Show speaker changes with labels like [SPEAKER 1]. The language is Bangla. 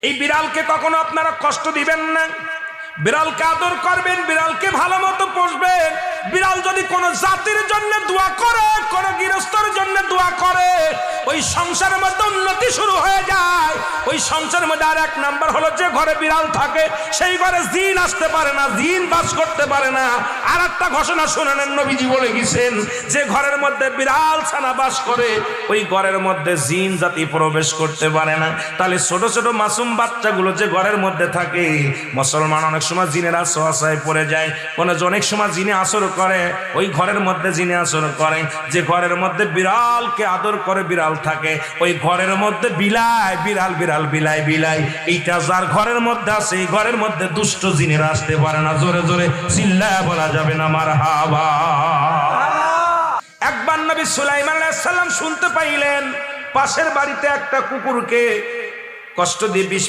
[SPEAKER 1] এই বিড়ালকে কখনো আপনারা কষ্ট দিবেন না, বিড়ালকে আদর করবেন, বিড়ালকে ভালো মতো পুষবেন। বিড়াল যদি কোনো জাতির জন্য দোয়া করে, কোনো গৃহস্থর জন্য দোয়া করে, ওই সংসারের মধ্যে উন্নতি শুরু হয়ে যায়। ওই সংসারের মধ্যে আর এক নাম্বার হলো, যে ঘরে বিড়াল থাকে সেই ঘরে জিন আসতে পারে না, জিন বাস করতে পারে না। আর একটা ঘোষণা শুনেন, নবীজি বলে গেছেন, যে ঘরের মধ্যে বিড়াল ছানা বাস করে ওই ঘরের মধ্যে জিন জাতি প্রবেশ করতে পারে না। তাহলে ছোট ছোট মাসুম বাচ্চাগুলো যে ঘরের মধ্যে থাকে, মুসলমান অনেক সময় জিনের আশ্রয় পড়ে যায়, অনেক সময় জিনে আসর করে, ওই ঘরের মধ্যে জিনে আসর করে। যে ঘরের মধ্যে বিড়ালকে আদর করে বিড়াল থাকে, ওই ঘরের মধ্যে বিলাই বিড়াল বিড়াল বিলাই বিলাই, এইটা যার ঘরের মধ্যে আছে, এই ঘরের মধ্যে দুষ্ট জিনেরা আসতে পারে না। জোরে জোরে চিল্লায় বলা যাবে না মারহাবা। একবার নবী সুলাইমান আলাইহিস সালাম শুনতে পাইলেন, পাশের বাড়িতে একটা কুকুরকে কষ্ট দিয়ে বিষ